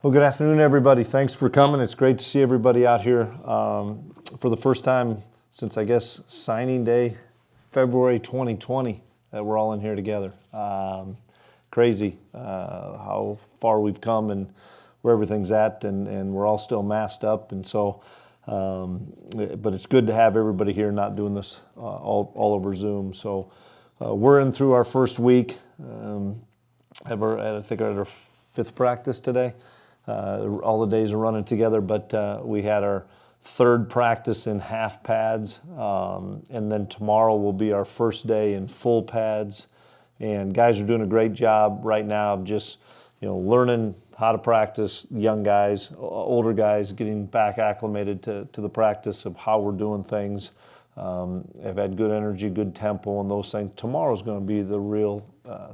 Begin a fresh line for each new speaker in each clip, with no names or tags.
Well, good afternoon, everybody. Thanks for coming. It's great to see everybody out here for the first time since, I guess, signing day, February 2020, that we're all in here together. Crazy how far we've come and where everything's at, and we're all still masked up. And so, but it's good to have everybody here, not doing this all over Zoom. So we're in through our first week. I think we're at our fifth practice today. All the days are running together, but we had our third practice in half pads, and then tomorrow will be our first day in full pads. And guys are doing a great job right now of just, learning how to practice. Young guys, older guys, getting back acclimated to the practice of how we're doing things. Have had good energy, good tempo, and those things. Tomorrow's going to be the real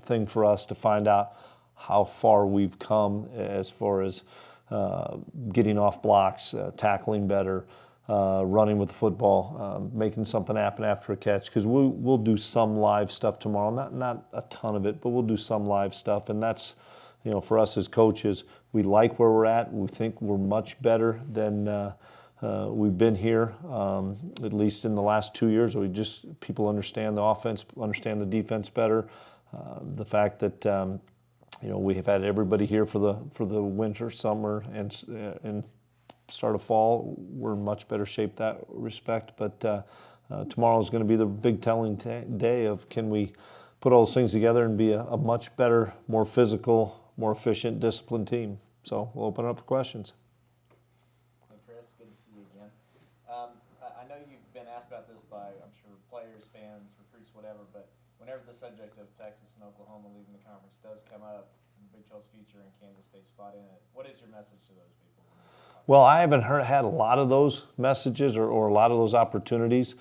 thing for us to find out how far we've come as far as getting off blocks, tackling better, running with the football, making something happen after a catch. Because we'll do some live stuff tomorrow, not a ton of it, but we'll do some live stuff. And that's, for us as coaches, we like where we're at. We think we're much better than we've been here, at least in the last 2 years. People understand the offense, understand the defense better. The fact that we have had everybody here for the winter, summer, and start of fall. We're in much better shape that respect. But tomorrow is going to be the big telling day of, can we put all those things together and be a much better, more physical, more efficient, disciplined team. So we'll open it up for questions.
Hey Chris, good to see you again. I know you've been asked about this by, I'm sure, players, fans, recruits, whatever, but whenever the subject of Texas and Oklahoma leaving the conference does come up, and Big 12's future and Kansas State's spot in it, what is your message to those people?
Well, I haven't had a lot of those messages or a lot of those opportunities.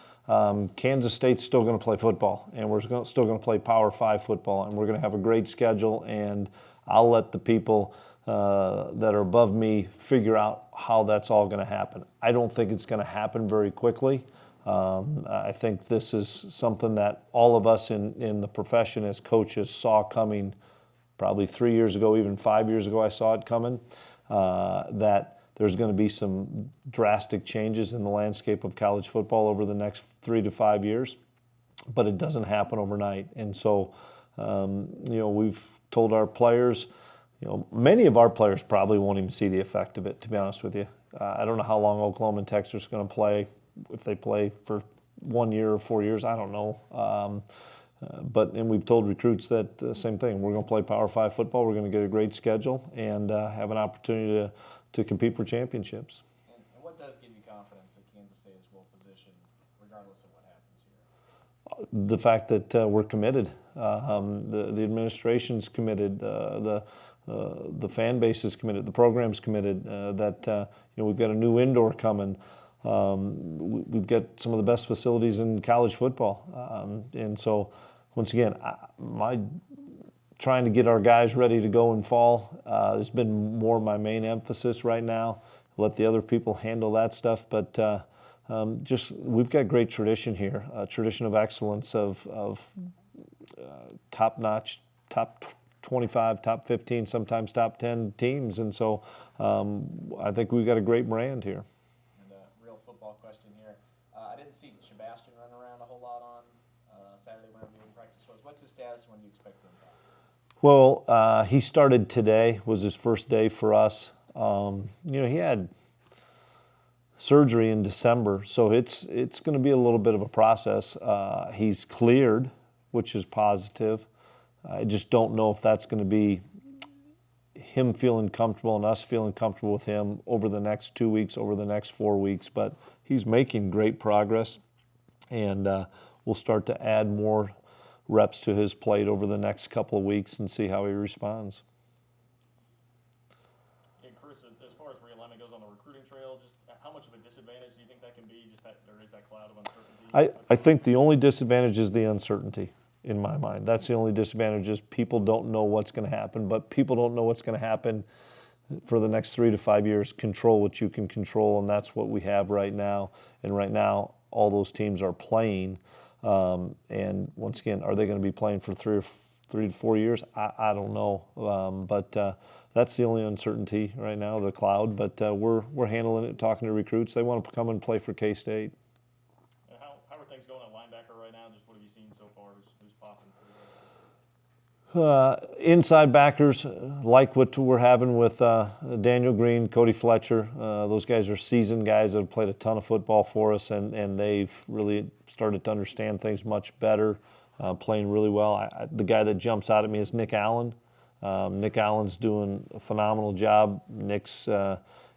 Kansas State's still going to play football, and we're still going to play Power 5 football, and we're going to have a great schedule, and I'll let the people that are above me figure out how that's all going to happen. I don't think it's going to happen very quickly. I think this is something that all of us in the profession as coaches saw coming probably 3 years ago, even 5 years ago I saw it coming, that there's going to be some drastic changes in the landscape of college football over the next 3 to 5 years, but it doesn't happen overnight. And so, we've told our players, many of our players probably won't even see the effect of it, to be honest with you. I don't know how long Oklahoma and Texas are going to play. If they play for 1 year or 4 years, I don't know. And we've told recruits that same thing. We're going to play Power 5 football. We're going to get a great schedule and have an opportunity to compete for championships.
And what does give you confidence that Kansas State is well positioned, regardless of what happens here?
The fact that we're committed. The administration's committed. The fan base is committed. The program's committed. We've got a new indoor coming. We've got some of the best facilities in college football. And so, once again, my trying to get our guys ready to go in fall has been more my main emphasis right now. Let the other people handle that stuff. But we've got great tradition here, a tradition of excellence of top-notch, top 25, top 15, sometimes top 10 teams. And so I think we've got a great brand here.
Football question here. I didn't see Sebastian run around a whole lot on Saturday whenever the practice was. What's his status? When do you expect him back?
Well, he started today, was his first day for us. He had surgery in December, so it's going to be a little bit of a process. He's cleared, which is positive. I just don't know if that's going to be him feeling comfortable and us feeling comfortable with him over the next 2 weeks, over the next 4 weeks. But he's making great progress, and we'll start to add more reps to his plate over the next couple of weeks and see how he responds.
Yeah, Chris, as far as realignment goes on the recruiting trail, just how much of a disadvantage do you think that can be, just that there is that cloud of uncertainty?
I think the only disadvantage is the uncertainty. In my mind, that's the only disadvantage, is people don't know what's going to happen, but people don't know what's going to happen for the next 3 to 5 years. Control what you can control, and that's what we have right now. And right now, all those teams are playing. And once again, are they going to be playing for 3 to 4 years? I don't know. But that's the only uncertainty right now, the cloud. But we're handling it, talking to recruits. They want to come and play for K-State.
And how are things going at linebacker right now? Just what have you seen so far? Who's popping for you guys?
Inside backers, like what we're having with Daniel Green, Cody Fletcher. Those guys are seasoned guys that have played a ton of football for us, and they've really started to understand things much better, playing really well. The guy that jumps out at me is Nick Allen. Nick Allen's doing a phenomenal job. Nick's,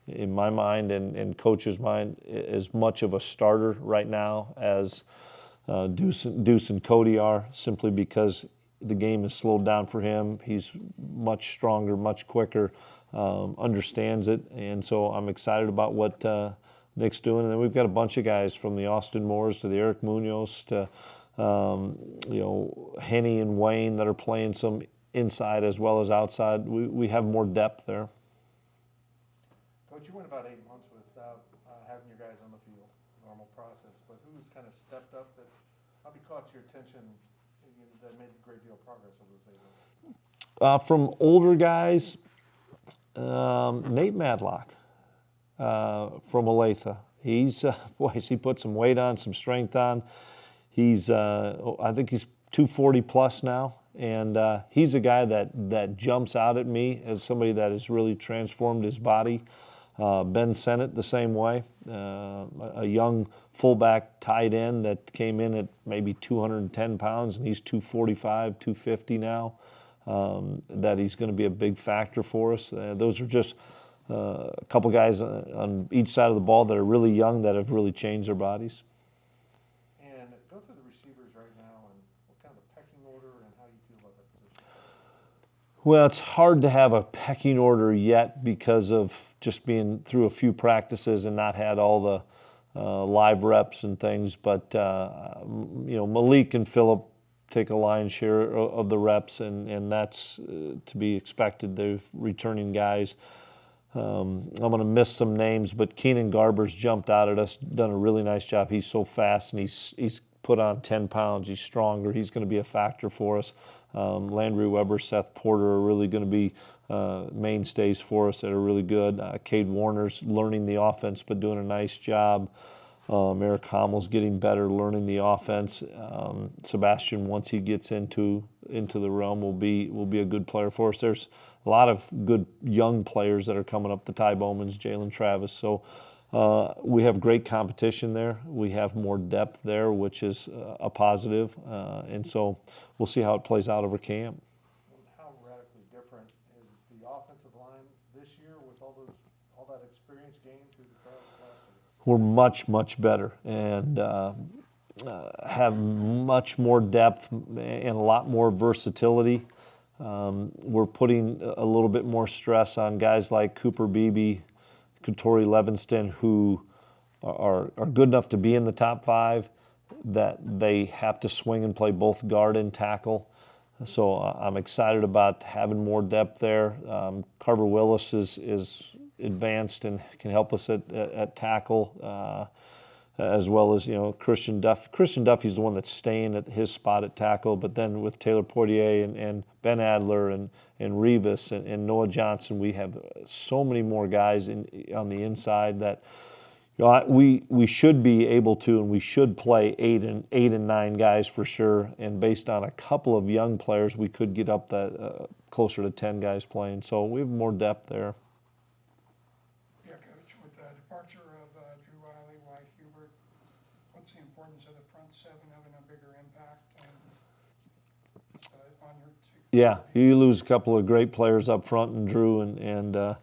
in my mind and coach's mind, as much of a starter right now as Deuce and Cody are, simply because the game has slowed down for him. He's much stronger, much quicker, understands it, and so I'm excited about what Nick's doing. And then we've got a bunch of guys, from the Austin Moores to the Eric Munoz to Henny and Wayne, that are playing some inside as well as outside. We have more depth there.
Coach, you went about 8 months without having your guys on the field, normal process, but who's kind of stepped up that probably caught your attention that made a great deal of progress over those 8 months?
From older guys, Nate Madlock from Olathe. He's he put some weight on, some strength on. He's I think he's 240 plus now, and he's a guy that jumps out at me as somebody that has really transformed his body. Ben Sennett the same way, a young fullback tight end that came in at maybe 210 pounds, and he's 245, 250 now. That he's going to be a big factor for us. Those are just a couple guys on each side of the ball that are really young, that have really changed their bodies.
And go through the receivers right now, and what kind of a pecking order and how you feel about that position?
Well, it's hard to have a pecking order yet because of just being through a few practices and not had all the live reps and things. But Malik and Phillip take a lion's share of the reps, and that's to be expected. They're returning guys. I'm going to miss some names, but Keenan Garber's jumped out at us, done a really nice job. He's so fast, and he's put on 10 pounds. He's stronger. He's going to be a factor for us. Landry Weber, Seth Porter are really going to be mainstays for us that are really good. Cade Warner's learning the offense but doing a nice job. Eric Hommel's getting better, learning the offense. Sebastian, once he gets into the realm, will be a good player for us. There's a lot of good young players that are coming up, the Ty Bowmans, Jalen Travis. So we have great competition there. We have more depth there, which is a positive. And so we'll see how it plays out over camp.
How radically different is the offensive line this year with all that experience gained through the last year?
We're much, much better and have much more depth and a lot more versatility. We're putting a little bit more stress on guys like Cooper Beebe, Katori Levinston, who are good enough to be in the top 5, that they have to swing and play both guard and tackle. So I'm excited about having more depth there. Carver Willis is advanced and can help us at tackle, as well as Christian Duff. Christian Duffy's the one that's staying at his spot at tackle, but then with Taylor Poitier and Ben Adler and Revis and Noah Johnson, we have so many more guys on the inside that we should be able to, and we should play 8 and 9 guys for sure. And based on a couple of young players, we could get up that closer to 10 guys playing. So we have more depth there.
Yeah, Coach, with the departure of Drew Wiley, White Hubert, what's the importance of the front 7 having a bigger impact on your team?
Yeah, you lose a couple of great players up front, and Drew and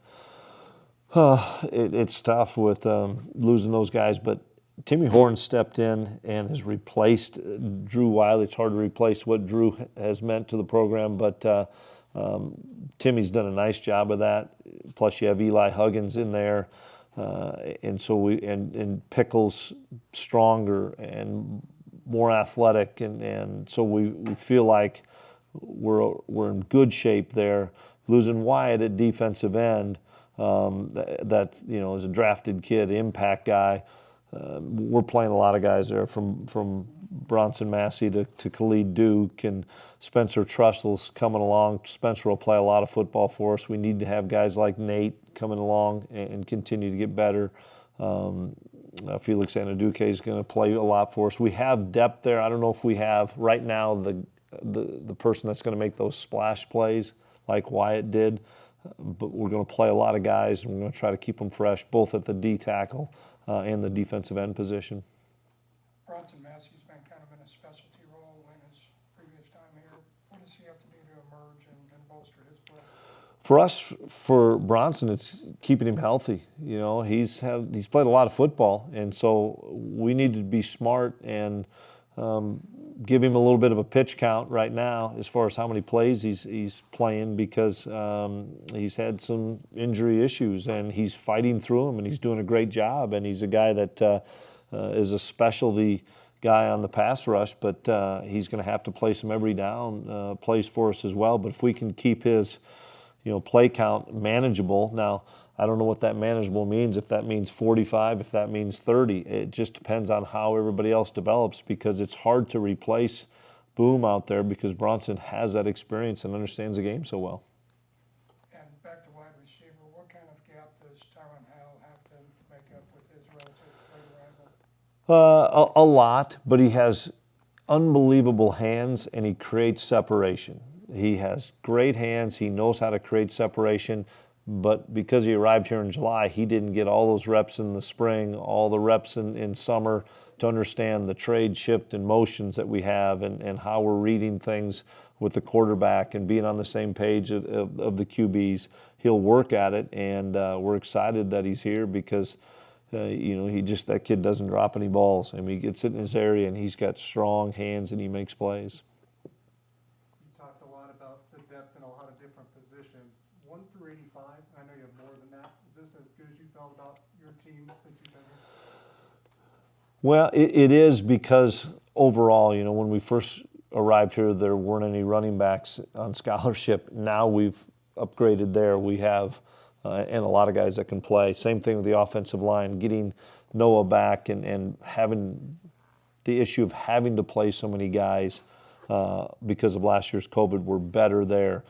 it's tough with losing those guys, but Timmy Horn stepped in and has replaced Drew Wiley. It's hard to replace what Drew has meant to the program, but Timmy's done a nice job of that. Plus, you have Eli Huggins in there, and so and Pickles stronger and more athletic, and so we feel like we're in good shape there. Losing Wyatt at defensive end. That is a drafted kid, impact guy. We're playing a lot of guys there from Bronson Massey to Khalid Duke and Spencer Trussell's coming along. Spencer will play a lot of football for us. We need to have guys like Nate coming along and continue to get better. Felix Anaduke is going to play a lot for us. We have depth there. I don't know if we have right now the person that's going to make those splash plays like Wyatt did, but we're going to play a lot of guys, and we're going to try to keep them fresh, both at the D tackle and the defensive end position.
Bronson Massey's been kind of in a specialty role in his previous time here. What does he have to do to emerge and bolster his play?
For us, for Bronson, it's keeping him healthy. You know, he's played a lot of football, and so we need to be smart and give him a little bit of a pitch count right now as far as how many plays he's playing, because he's had some injury issues and he's fighting through them, and he's doing a great job. And he's a guy that is a specialty guy on the pass rush, but he's going to have to play some every down plays for us as well. But if we can keep his play count manageable. Now, I don't know what that manageable means, if that means 45, if that means 30. It just depends on how everybody else develops, because it's hard to replace Boom out there, because Bronson has that experience and understands the game so well.
And back to wide receiver, what kind of gap does Tyron Howell have to make up with his relative late arrival?
A lot, but he has unbelievable hands and he creates separation. He has great hands. He knows how to create separation. But because he arrived here in July, he didn't get all those reps in the spring, all the reps in summer to understand the trade, shift, and motions that we have, and how we're reading things with the quarterback and being on the same page of the QBs. He'll work at it, and we're excited that he's here, because that kid doesn't drop any balls. I mean, he gets it in his area, and he's got strong hands, and he makes plays.
You talked a lot about the depth in a lot of different positions. 1 through 85, I know you have more than that. Is this as good as you felt about your team since you've been here?
Well, it is, because overall, when we first arrived here, there weren't any running backs on scholarship. Now we've upgraded there. We have and a lot of guys that can play. Same thing with the offensive line, getting Noah back and having the issue of having to play so many guys because of last year's COVID. We're better there.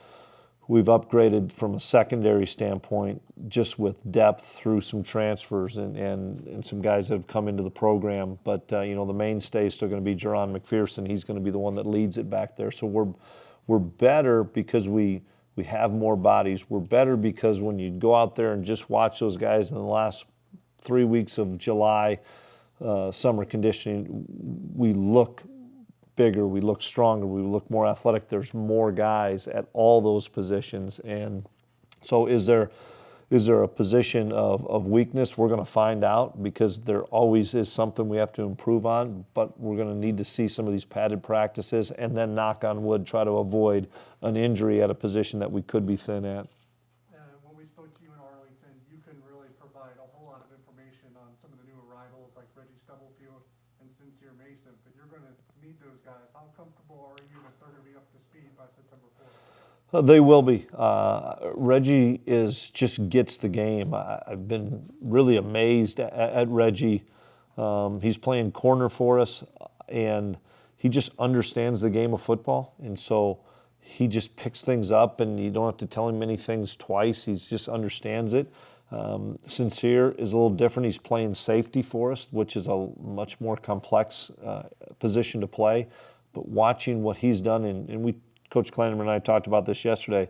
We've upgraded from a secondary standpoint just with depth through some transfers and some guys that have come into the program. But, the mainstay is still going to be Jerron McPherson. He's going to be the one that leads it back there. So we're better because we have more bodies. We're better because when you go out there and just watch those guys in the last 3 weeks of July summer conditioning, we look bigger, we look stronger, we look more athletic. There's more guys at all those positions. And so is there a position of weakness? We're going to find out, because there always is something we have to improve on, but we're going to need to see some of these padded practices and then, knock on wood, try to avoid an injury at a position that we could be thin at.
When we spoke to you in Arlington, you can really provide a whole lot of information on some of the new arrivals like Reggie Stubblefield and Sincere Mason, but you're going to need those guys. How comfortable are you that they're going to be up to speed by September 4th?
They will be. Reggie just gets the game. I've been really amazed at Reggie. He's playing corner for us, and he just understands the game of football. And so he just picks things up, and you don't have to tell him many things twice. He just understands it. Sincere is a little different. He's playing safety for us, which is a much more complex position to play. But watching what he's done, and Coach Klieman and I talked about this yesterday,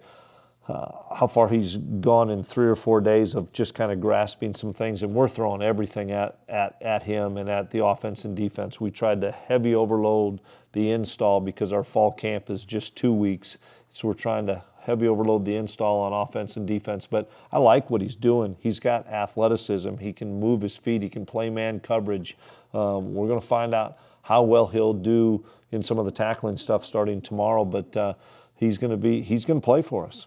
how far he's gone in 3 or 4 days of just kind of grasping some things, and we're throwing everything at him and at the offense and defense. We tried to heavy overload the install because our fall camp is just 2 weeks, so we're trying to heavy overload the install on offense and defense. But I like what he's doing. He's got athleticism. He can move his feet. He can play man coverage. We're going to find out how well he'll do in some of the tackling stuff starting tomorrow, but he's going to play for us.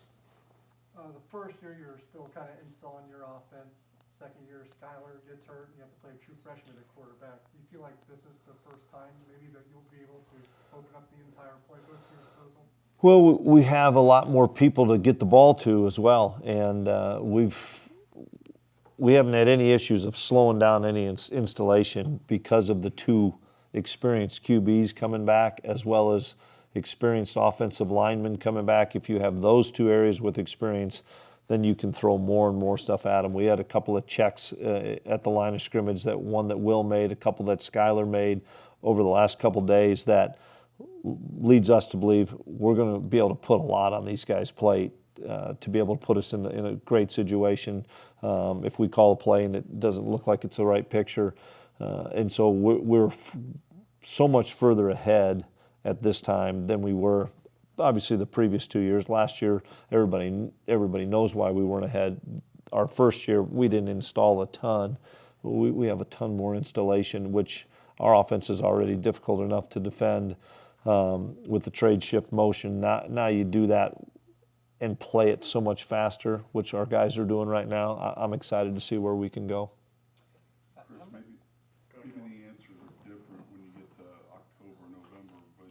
The first year, you're still kind of installing your offense. Second year, Skyler gets hurt, and you have to play a true freshman at quarterback. Do you feel like this is the first time maybe that you'll be able to open up the entire playbook to your disposal?
Well, we have a lot more people to get the ball to as well, and we haven't had any issues of slowing down any installation because of the two experienced QBs coming back as well as experienced offensive linemen coming back. If you have those two areas with experience, then you can throw more and more stuff at them. We had a couple of checks at the line of scrimmage, that one that Will made, a couple that Skylar made over the last couple of days, that leads us to believe we're going to be able to put a lot on these guys' plate to be able to put us in a great situation if we call a play and it doesn't look like it's the right picture. And so we're so much further ahead at this time than we were obviously the previous 2 years. Last year, everybody knows why we weren't ahead. Our first year, we didn't install a ton. We have a ton more installation, which our offense is already difficult enough to defend with the trade shift motion. Now you do that and play it so much faster, which our guys are doing right now. I'm excited to see where we can go.
Chris, maybe the answers are different when you get to October, November, but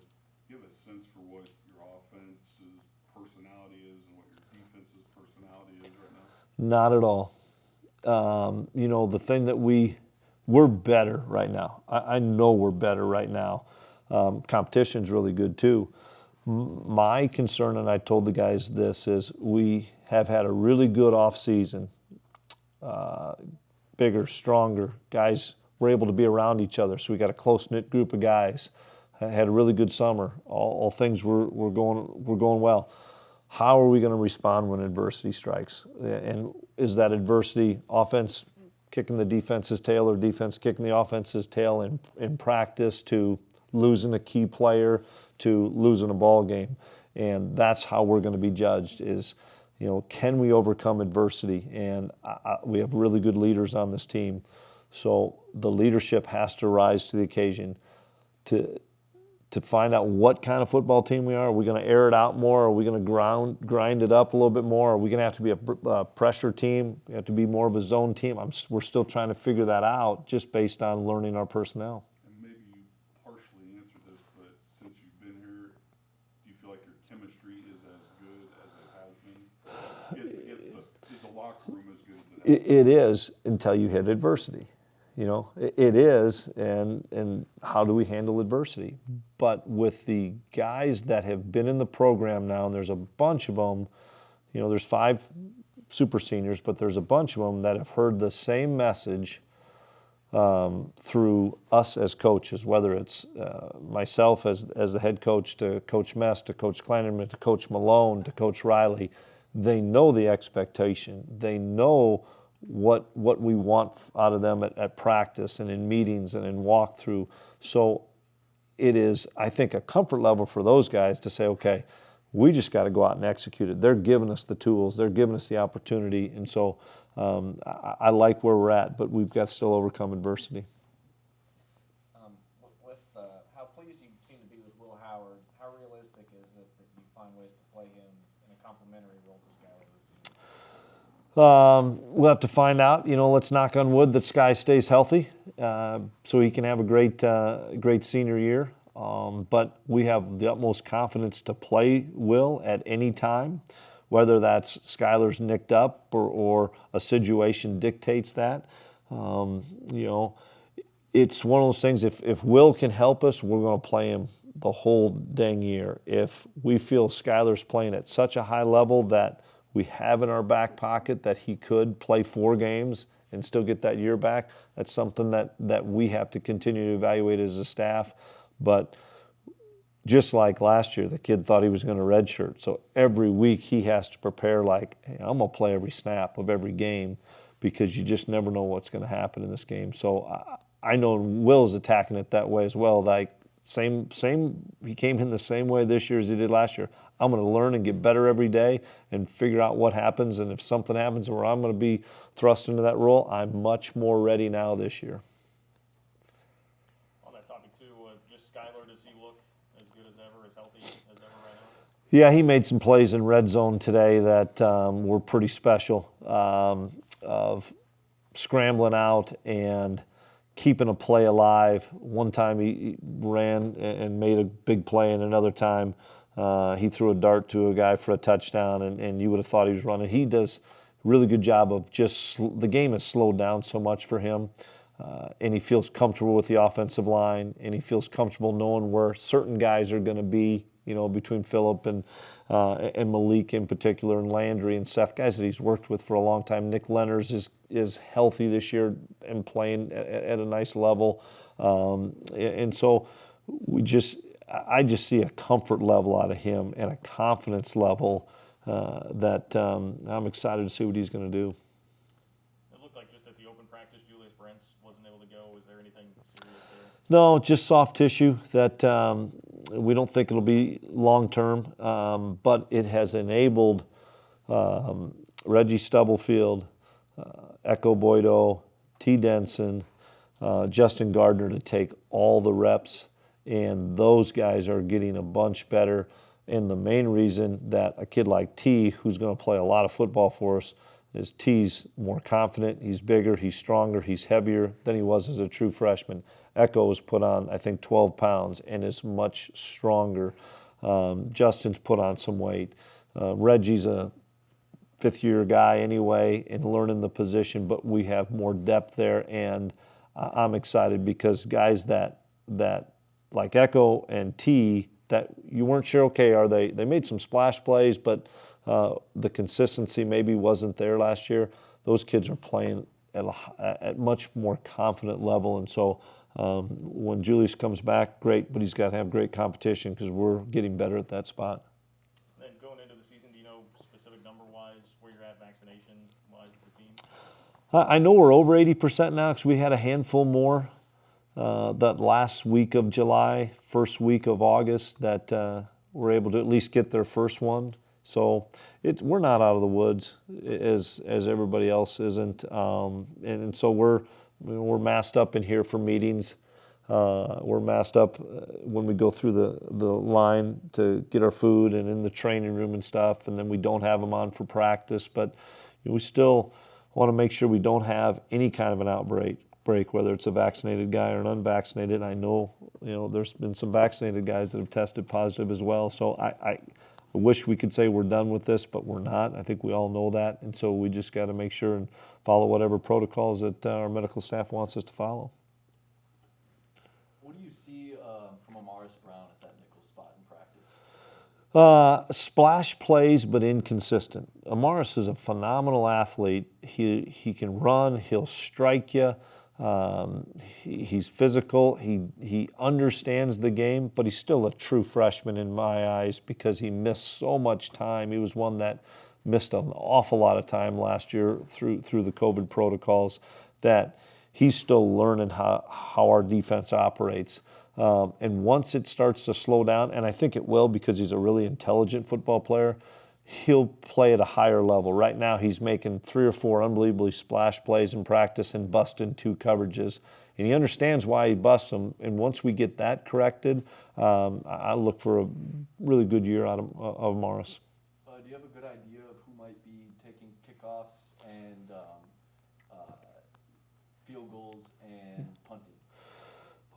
do you have a sense for what your offense's personality is and what your defense's personality is right now?
Not at all. The thing that we're better right now. I know we're better right now. Competition's really good too. My concern, and I told the guys this, is we have had a really good off season. Bigger, stronger guys were able to be around each other, so we got a close-knit group of guys. Had a really good summer. All things were going well. How are we going to respond when adversity strikes? And is that adversity offense kicking the defense's tail or defense kicking the offense's tail in practice, to losing a key player, to losing a ball game? And that's how we're going to be judged is, can we overcome adversity? And we have really good leaders on this team. So the leadership has to rise to the occasion to find out what kind of football team we are. Are we going to air it out more? Are we going to grind it up a little bit more? Are we going to have to be a pressure team? We have to be more of a zone team? We're still trying to figure that out just based on learning our personnel.
And maybe you partially answered this, but since you've been here, do you feel like your chemistry is as good as it has been? Is the locker room as good as it has been?
It is until you hit adversity. It is, and how do we handle adversity? But with the guys that have been in the program now, and there's a bunch of them, there's 5 super seniors, but there's a bunch of them that have heard the same message through us as coaches, whether it's myself as the head coach, to Coach Mess, to Coach Klieman, to Coach Malone, to Coach Riley. They know the expectation. They know what we want out of them at practice and in meetings and in walkthrough. So it is, I think, a comfort level for those guys to say, okay, we just got to go out and execute it. They're giving us the tools. They're giving us the opportunity. And so I like where we're at, but we've got to still overcome adversity.
With how pleased you seem to be with Will Howard, how realistic is it that you find ways to play him in a complementary role to Skylar this season?
We'll have to find out. Let's knock on wood that Sky stays healthy so he can have a great senior year. But we have the utmost confidence to play Will at any time, whether that's Skylar's nicked up or a situation dictates that. It's one of those things, if Will can help us, we're going to play him the whole dang year. If we feel Skylar's playing at such a high level that we have in our back pocket that he could play 4 games and still get that year back, that's something that we have to continue to evaluate as a staff. But just like last year, the kid thought he was going to redshirt. So every week he has to prepare like, hey, I'm going to play every snap of every game because you just never know what's going to happen in this game. So I know Will's attacking it that way as well. Like same. He came in the same way this year as he did last year. I'm going to learn and get better every day and figure out what happens. And if something happens where I'm going to be thrust into that role, I'm much more ready now this year.
On that topic too, just Skylar, does he look as good as ever, as healthy as ever right now?
Yeah, he made some plays in red zone today that were pretty special, of scrambling out and keeping a play alive. One time he ran and made a big play, and another time he threw a dart to a guy for a touchdown, and you would have thought he was running. He does a really good job of the game has slowed down so much for him. and he feels comfortable with the offensive line, and he feels comfortable knowing where certain guys are going to be, between Phillip and Malik in particular, and Landry and Seth, guys that he's worked with for a long time. Nick Lenners is healthy this year and playing at a nice level. And so I just see a comfort level out of him and a confidence level that I'm excited to see what he's going to do.
It looked like just at the open practice, Julius Brents wasn't able to go. Was there anything serious there?
No, just soft tissue that we don't think it'll be long term, but it has enabled Reggie Stubblefield, Echo Boydo, T. Denson, Justin Gardner to take all the reps, and those guys are getting a bunch better. And the main reason that a kid like T, who's going to play a lot of football for us, is T's more confident, he's bigger, he's stronger, he's heavier than he was as a true freshman. Echo has put on, I think, 12 pounds and is much stronger. Justin's put on some weight. Reggie's a fifth-year guy anyway and learning the position, but we have more depth there, and I'm excited because guys that like Echo and T, that you weren't sure, okay, they made some splash plays, but the consistency maybe wasn't there last year. Those kids are playing at much more confident level, and so when Julius comes back, great, but he's got to have great competition because we're getting better at that spot.
Then going into the season, do you know specific number-wise where you're at vaccination-wise with the team?
I know we're over 80% now because we had a handful more that last week of July, first week of August that were able to at least get their first one. So we're not out of the woods as everybody else isn't, and so we're masked up in here for meetings. We're masked up when we go through the line to get our food and in the training room and stuff, and then we don't have them on for practice. But we still want to make sure we don't have any kind of an outbreak, whether it's a vaccinated guy or an unvaccinated. I know, there's been some vaccinated guys that have tested positive as well. So I wish we could say we're done with this, but we're not. I think we all know that. And so we just got to make sure and follow whatever protocols that our medical staff wants us to follow.
What do you see from Amaris Brown at that nickel spot in practice?
Splash plays, but inconsistent. Amaris is a phenomenal athlete. He can run. He'll strike you. He's physical. He understands the game, but he's still a true freshman in my eyes because he missed so much time. He was one that missed an awful lot of time last year through the COVID protocols, that he's still learning how our defense operates. And once it starts to slow down, and I think it will because he's a really intelligent football player, he'll play at a higher level. Right now he's making 3 or 4 unbelievably splash plays in practice and busting 2 coverages. And he understands why he busts them. And once we get that corrected, I look for a really good year out of Morris.
Do you have a good idea of who might be taking kickoffs and field goals and punting?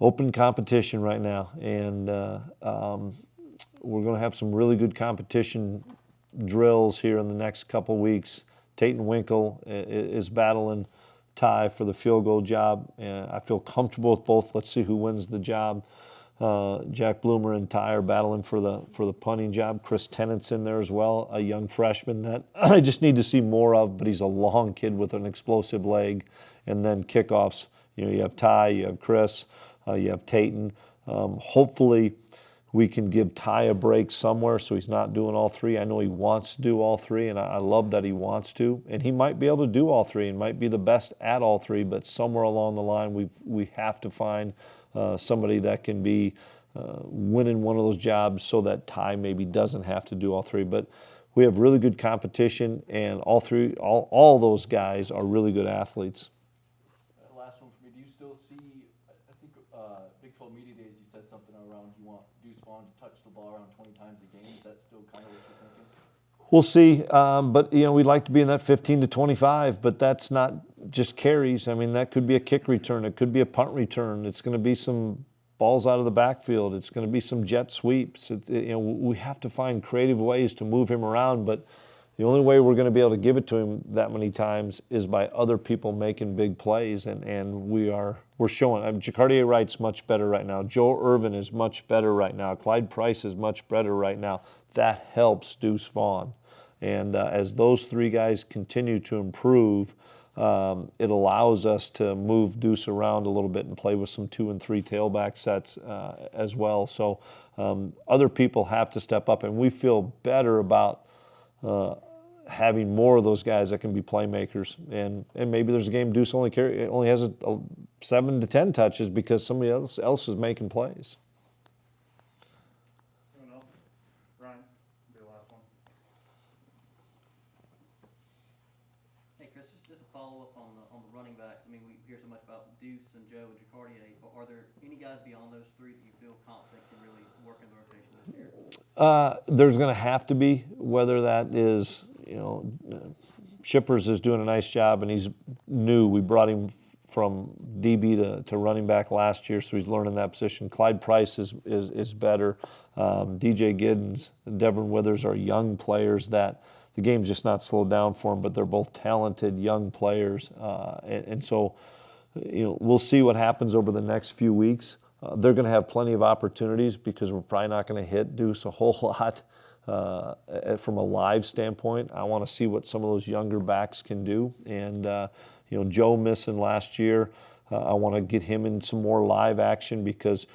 Open competition right now. And we're going to have some really good competition drills here in the next couple weeks. Tate Winkle is battling Ty for the field goal job. I feel comfortable with both. Let's see who wins the job. Jack Bloomer and Ty are battling for the punting job. Chris Tennant's in there as well, a young freshman that I just need to see more of, but he's a long kid with an explosive leg. And then kickoffs, you have Ty, you have Chris, you have Tatum. Hopefully we can give Ty a break somewhere so he's not doing all 3. I know he wants to do all 3, and I love that he wants to. And he might be able to do all 3 and might be the best at all 3, but somewhere along the line we have to find somebody that can be winning one of those jobs so that Ty maybe doesn't have to do all 3. But we have really good competition, and all those guys are really good athletes.
Last one for me. Do you still see, I think Big 12 Media Days, you said something around you want Deuce Vaughn to touch the ball around 20 times a game. Is that still kind of what you're thinking?
We'll see, but we'd like to be in that 15 to 25, but that's not just carries. I mean, that could be a kick return. It could be a punt return. It's going to be some balls out of the backfield. It's going to be some jet sweeps. We have to find creative ways to move him around, but the only way we're going to be able to give it to him that many times is by other people making big plays, and we're showing. Jacardier Wright's much better right now. Joe Irvin is much better right now. Clyde Price is much better right now. That helps Deuce Vaughn. And as those three guys continue to improve, it allows us to move Deuce around a little bit and play with some 2 and 3 tailback sets as well. So other people have to step up, and we feel better about having more of those guys that can be playmakers. And maybe there's a game Deuce only has a 7 to 10 touches because somebody else is making plays.
Anyone else? Ryan, be the last one.
Hey Chris, just a follow-up on the running backs. I mean, we hear so much about Deuce and Joe and Jacardier, but are there any guys beyond those three that you feel confident can really work in the rotation this year?
There's going to have to be, whether that is, Shippers is doing a nice job, and he's new. We brought him from DB to running back last year, so he's learning that position. Clyde Price is better. DJ Giddens, Devin Withers are young players that the game's just not slowed down for them, but they're both talented young players. And so, we'll see what happens over the next few weeks. They're going to have plenty of opportunities because we're probably not going to hit Deuce a whole lot from a live standpoint. I want to see what some of those younger backs can do. And, Joe missing last year, I want to get him in some more live action because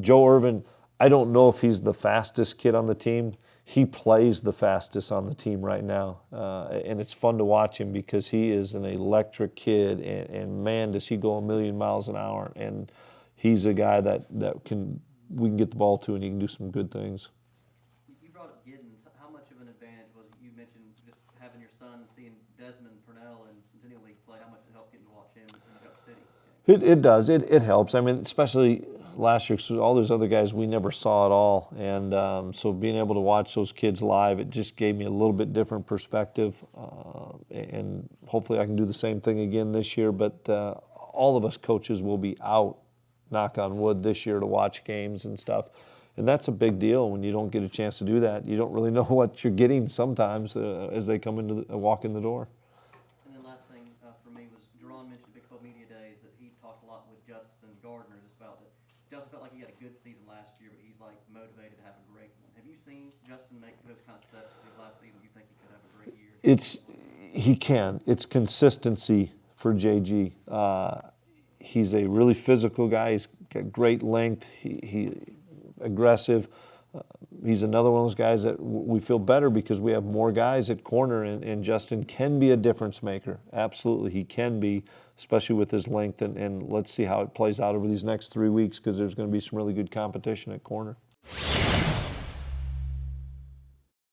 Joe Irvin, I don't know if he's the fastest kid on the team. He plays the fastest on the team right now. And it's fun to watch him because he is an electric kid. And man, does he go a million miles an hour. And he's a guy that we can get the ball to, and he can do some good things.
You brought up Giddens. How much of an advantage was it? You mentioned just having your son, seeing Desmond Purnell and Centennial League play. How much it helped getting to watch him in Cup City?
It does. It helps. I mean, especially last year, because all those other guys we never saw at all. And so being able to watch those kids live, it just gave me a little bit different perspective. And hopefully I can do the same thing again this year. But all of us coaches will be out, knock on wood, this year to watch games and stuff. And that's a big deal when you don't get a chance to do that. You don't really know what you're getting sometimes as they come walk in the door.
And then last thing for me was Jerron mentioned Big 12 Media Days that he talked a lot with Justin Gardner just about that. Justin felt like he had a good season last year, but he's like motivated to have a great one. Have you seen Justin make those kind of steps his last season? You think he could have a great year?
He can. It's consistency for JG. He's a really physical guy. He's got great length. He aggressive. He's another one of those guys that we feel better because we have more guys at corner, and Justin can be a difference maker. Absolutely, he can be, especially with his length. And let's see how it plays out over these next 3 weeks because there's going to be some really good competition at corner.